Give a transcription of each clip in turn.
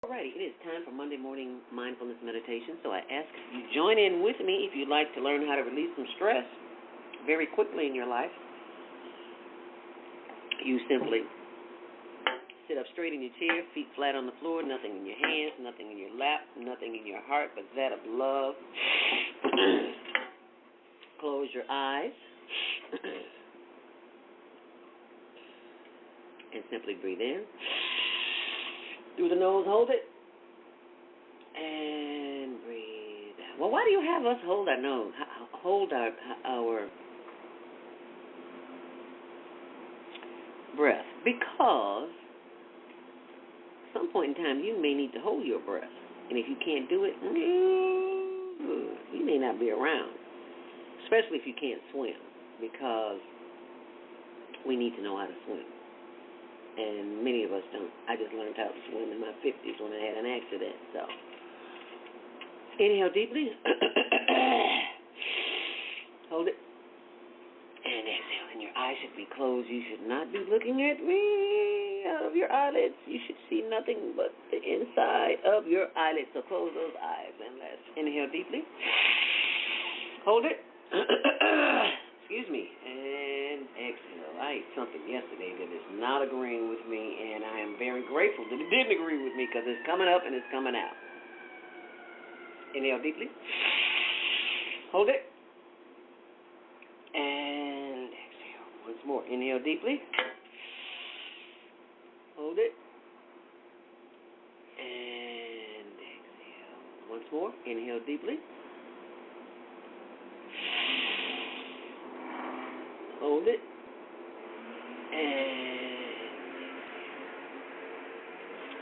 Alrighty, it is time for Monday morning mindfulness meditation. So I ask you join in with me if you'd like to learn how to release some stress very quickly in your life. You simply sit up straight in your chair, feet flat on the floor, nothing in your hands, nothing in your lap, nothing in your heart but that of love. Close your eyes and simply breathe in. Through the nose, hold it, and breathe out. Well, why do you have us hold our nose, hold our breath? Because at some point in time, you may need to hold your breath. And if you can't do it, you may not be around, especially if you can't swim, because we need to know how to swim. And many of us don't. I just learned how to swim in my 50s when I had an accident. So inhale deeply. Hold it. And exhale. And your eyes should be closed. You should not be looking at me out of your eyelids. You should see nothing but the inside of your eyelids. So close those eyes and let's inhale deeply. Hold it. Excuse me. And exhale. I ate something yesterday that is not agreeing with me, and I am very grateful that it didn't agree with me because it's coming up and it's coming out. Inhale deeply. Hold it. And exhale. Once more. Inhale deeply. Hold it. And exhale. Once more. Inhale deeply. Hold it. And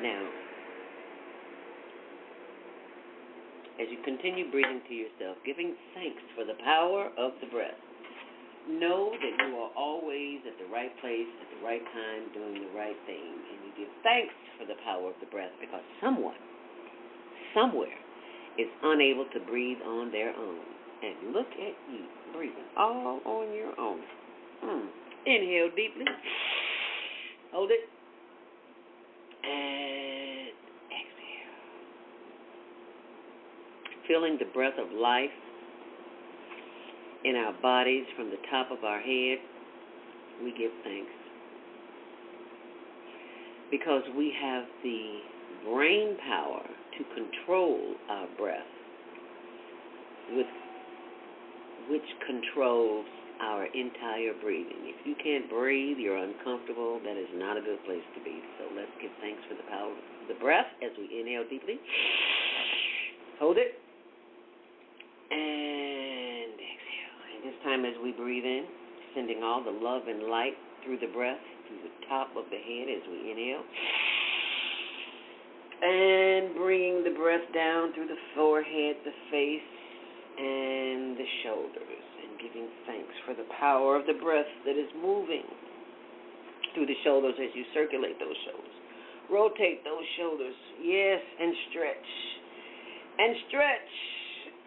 now, as you continue breathing to yourself, giving thanks for the power of the breath, know that you are always at the right place at the right time doing the right thing. And you give thanks for the power of the breath because someone, somewhere, is unable to breathe on their own. And look at you, breathing all on your own. Inhale deeply. Hold it. And exhale. Feeling the breath of life in our bodies from the top of our head, we give thanks. Because we have the brain power to control our breath, which controls our entire breathing. If you can't breathe, you're uncomfortable, that is not a good place to be. So let's give thanks for the power of the breath as we inhale deeply. Hold it. And exhale. And this time as we breathe in, sending all the love and light through the breath, through the top of the head as we inhale. And bringing the breath down through the forehead, the face, and the shoulders. Giving thanks for the power of the breath that is moving through the shoulders as you circulate those shoulders. Rotate those shoulders, yes, and stretch. And stretch,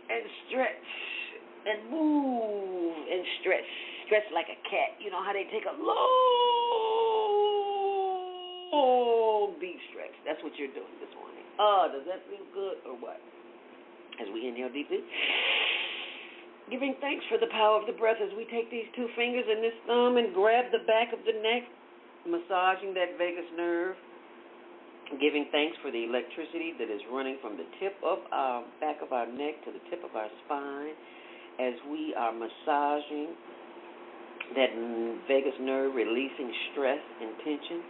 and stretch, and move, and stretch. Stretch like a cat. You know how they take a long, deep stretch. That's what you're doing this morning. Does that feel good or what? As we inhale deeply. Giving thanks for the power of the breath as we take these two fingers and this thumb and grab the back of the neck, massaging that vagus nerve. Giving thanks for the electricity that is running from the tip of our back of our neck to the tip of our spine as we are massaging that vagus nerve, releasing stress and tension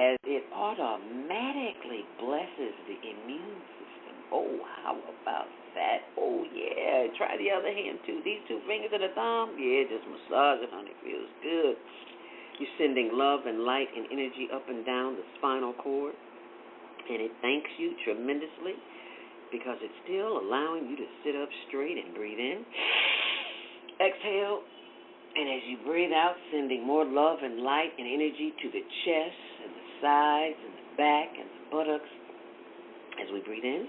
as it automatically blesses the immune system. Oh, how about that? Oh, yeah. Try the other hand, too. These two fingers and a thumb, yeah, just massage it, honey. It feels good. You're sending love and light and energy up and down the spinal cord, and it thanks you tremendously because it's still allowing you to sit up straight and breathe in. Exhale, and as you breathe out, sending more love and light and energy to the chest and the sides and the back and the buttocks as we breathe in.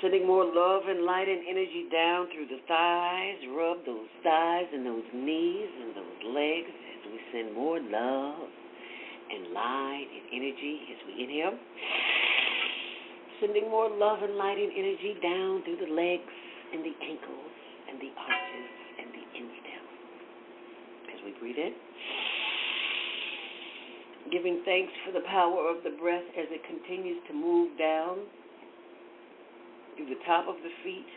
Sending more love and light and energy down through the thighs. Rub those thighs and those knees and those legs as we send more love and light and energy as we inhale. sending more love and light and energy down through the legs and the ankles and the arches and the instep. As we breathe in, giving thanks for the power of the breath as it continues to move down through the top of the feet,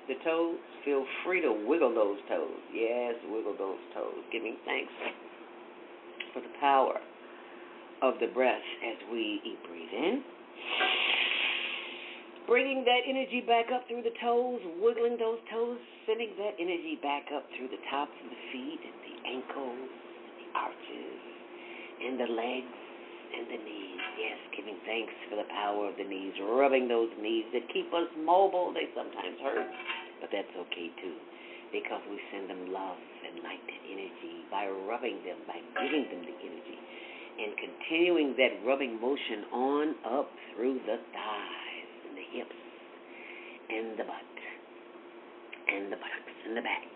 the toes. Feel free to wiggle those toes. Yes, wiggle those toes. Giving thanks for the power of the breath as we breathe in. Bringing that energy back up through the toes, wiggling those toes, sending that energy back up through the tops of the feet and the ankles, the arches, and the legs and the knees. Yes, giving thanks for the power of the knees, rubbing those knees that keep us mobile. They sometimes hurt, but that's okay too, because we send them love and light and energy by rubbing them, by giving them the energy, and continuing that rubbing motion on up through the thighs and the hips and the butt and the buttocks and the back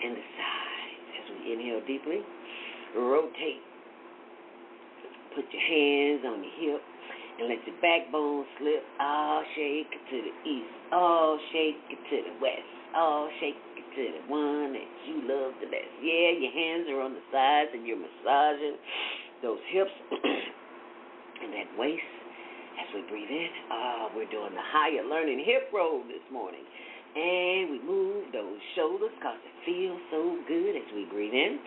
and the sides. As we inhale deeply, rotate. Put your hands on your hip and let your backbone slip. Oh, shake it to the east. Oh, shake it to the west. Oh, shake it to the one that you love the best. Yeah, your hands are on the sides and you're massaging those hips and that waist. As we breathe in, we're doing the higher learning hip roll this morning. And we move those shoulders because it feels so good as we breathe in.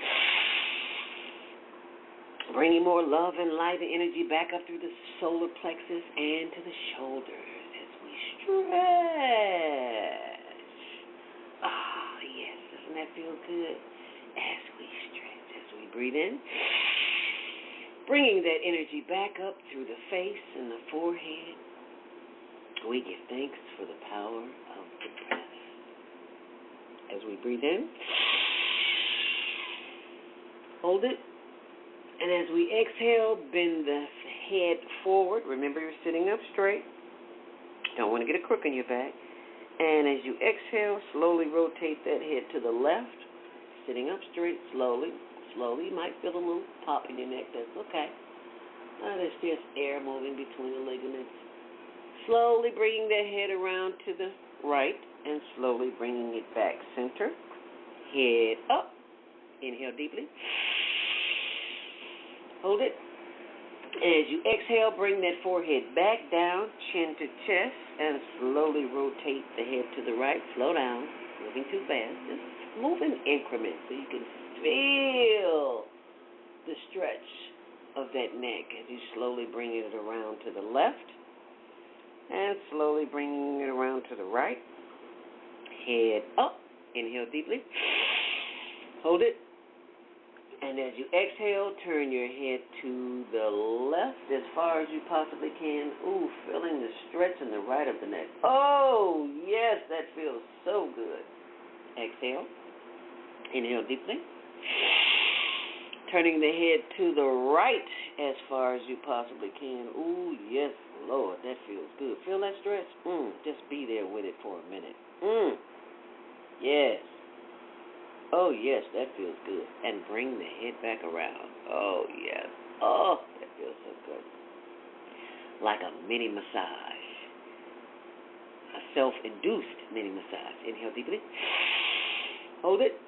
Bringing more love and light and energy back up through the solar plexus and to the shoulders as we stretch. Yes, doesn't that feel good? As we stretch, as we breathe in. Bringing that energy back up through the face and the forehead. We give thanks for the power of the breath. As we breathe in. Hold it. And as we exhale, bend the head forward. Remember, you're sitting up straight. Don't want to get a crook in your back. And as you exhale, slowly rotate that head to the left. Sitting up straight, slowly. Slowly. You might feel a little pop in your neck. That's okay. There's just air moving between the ligaments. Slowly bringing that head around to the right and slowly bringing it back center. Head up. Inhale deeply. Hold it. As you exhale, bring that forehead back down, chin to chest, and slowly rotate the head to the right. Slow down, moving too fast. Just move in increments so you can feel the stretch of that neck as you slowly bring it around to the left and slowly bringing it around to the right. Head up. Inhale deeply. Hold it. And as you exhale, turn your head to the left as far as you possibly can. Ooh, feeling the stretch in the right of the neck. Oh, yes, that feels so good. Exhale. Inhale deeply. Turning the head to the right as far as you possibly can. Ooh, yes, Lord, that feels good. Feel that stretch? Just be there with it for a minute. Yes. Oh, yes, that feels good. And bring the head back around. Oh, yes. Oh, that feels so good. Like a mini massage. A self-induced mini massage. Inhale deeply. Hold it.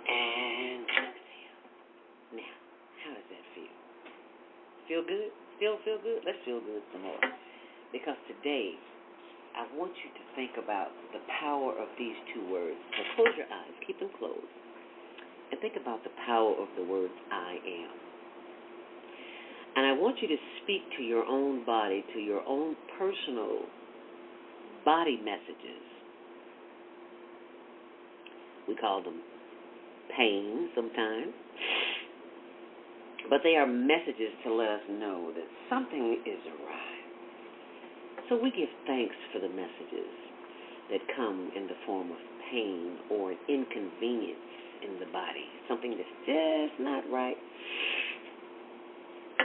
And exhale. Now, how does that feel? Feel good? Still feel good? Let's feel good some more. Because today, I want you to think about the power of these two words. So close your eyes, keep them closed, and think about the power of the words I am. And I want you to speak to your own body, to your own personal body messages. We call them pain sometimes. But they are messages to let us know that something is awry. So we give thanks for the messages that come in the form of pain or an inconvenience in the body, something that's just not right.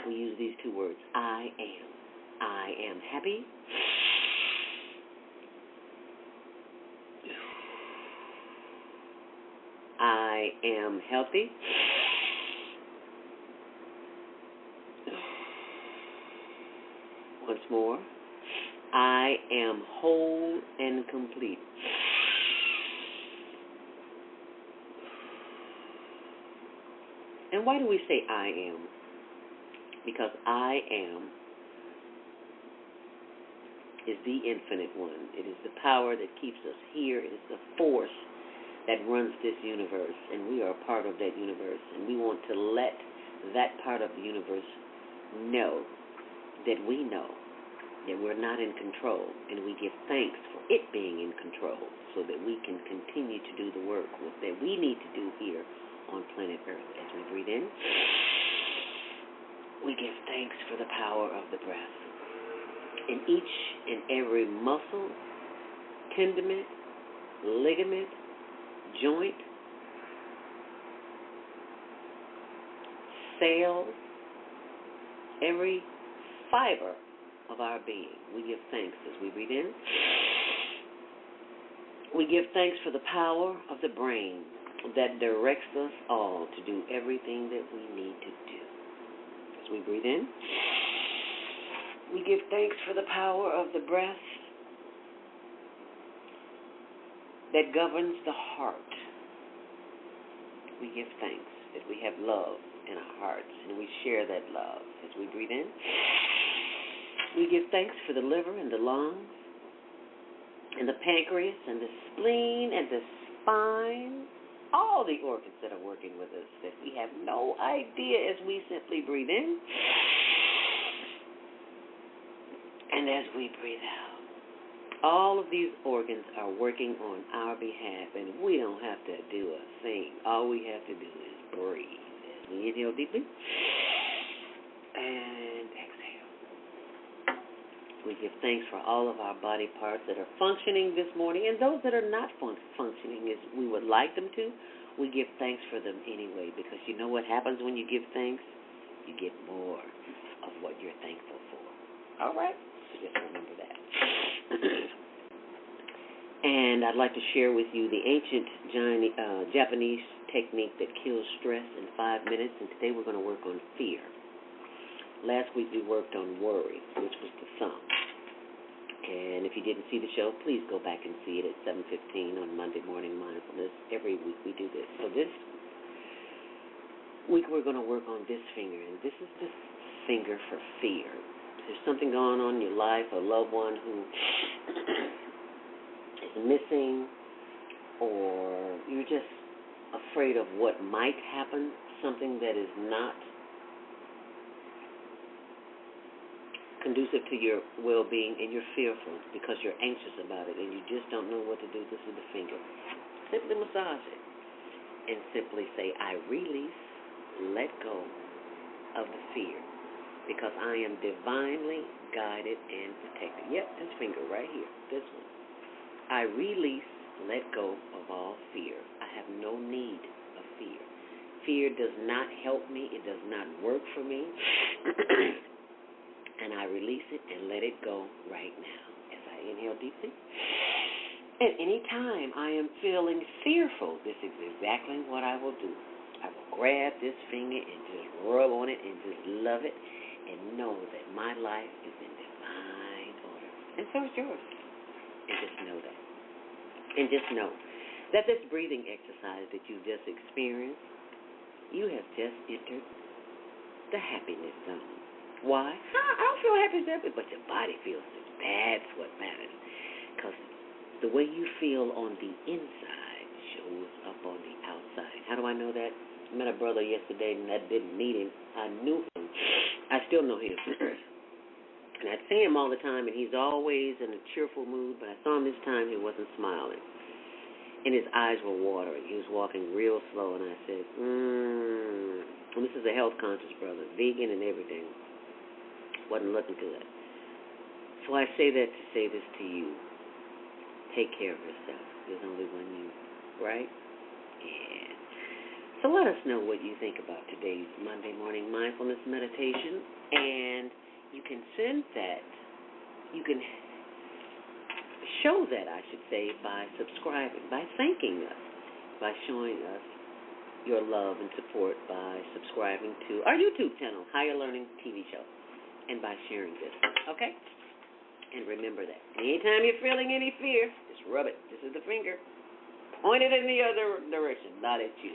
We use these two words, I am. I am happy. I am healthy. Once more. I am whole and complete. And why do we say I am? Because I am is the infinite one. It is the power that keeps us here. It is the force that runs this universe, and we are a part of that universe. And we want to let that part of the universe know that we know that we're not in control, and we give thanks for it being in control so that we can continue to do the work that we need to do here on planet Earth. As we breathe in, we give thanks for the power of the breath. In each and every muscle, tendon, ligament, joint, cell, every fiber of our being, we give thanks as we breathe in. We give thanks for the power of the brain that directs us all to do everything that we need to do. As we breathe in, we give thanks for the power of the breath that governs the heart. We give thanks that we have love in our hearts, and we share that love. As we breathe in, we give thanks for the liver and the lungs and the pancreas and the spleen and the spine, all the organs that are working with us that we have no idea as we simply breathe in. And as we breathe out, all of these organs are working on our behalf, and we don't have to do a thing. All we have to do is breathe. As we inhale deeply and exhale. We give thanks for all of our body parts that are functioning this morning, and those that are not functioning as we would like them to, we give thanks for them anyway, because you know what happens when you give thanks? You get more of what you're thankful for. All right? So just remember that. And I'd like to share with you the ancient Japanese technique that kills stress in 5 minutes, and today we're going to work on fear. Last week we worked on worry, which was the thumb. And if you didn't see the show, please go back and see it at 7:15 on Monday Morning Mindfulness. Every week we do this. So this week we're going to work on this finger, and this is the finger for fear. If there's something going on in your life, a loved one who is missing, or you're just afraid of what might happen, something that is not conducive to your well-being, and you're fearful because you're anxious about it and you just don't know what to do, this is the finger. Simply massage it and simply say, I release, let go of the fear, because I am divinely guided and protected. Yep, this finger right here, this one. I release, let go of all fear. I have no need of fear. Fear does not help me. It does not work for me. And I release it and let it go right now as I inhale deeply. At any time I am feeling fearful, this is exactly what I will do. I will grab this finger and just rub on it and just love it and know that my life is in divine order. And so is yours. And just know that. And just know that this breathing exercise that you just experienced, you have just entered the happiness zone. Why? I don't feel happy, but your body feels it. That's what matters. Because the way you feel on the inside shows up on the outside. How do I know that? I met a brother yesterday, and I didn't meet him. I knew him. I still know him. And I'd see him all the time, and he's always in a cheerful mood, but I saw him this time, he wasn't smiling. And his eyes were watering. He was walking real slow, and I said, And this is a health-conscious brother, vegan and everything. Wasn't looking good. So I say that to say this to you. Take care of yourself. There's only one you, right? Yeah. So let us know what you think about today's Monday Morning Mindfulness Meditation. And you can send that, you can show that, I should say, by subscribing, by thanking us, by showing us your love and support by subscribing to our YouTube channel, Higher Learning TV Show. and by sharing this. Okay? And remember that. Anytime you're feeling any fear, just rub it. This is the finger. Point it in the other direction, not at you.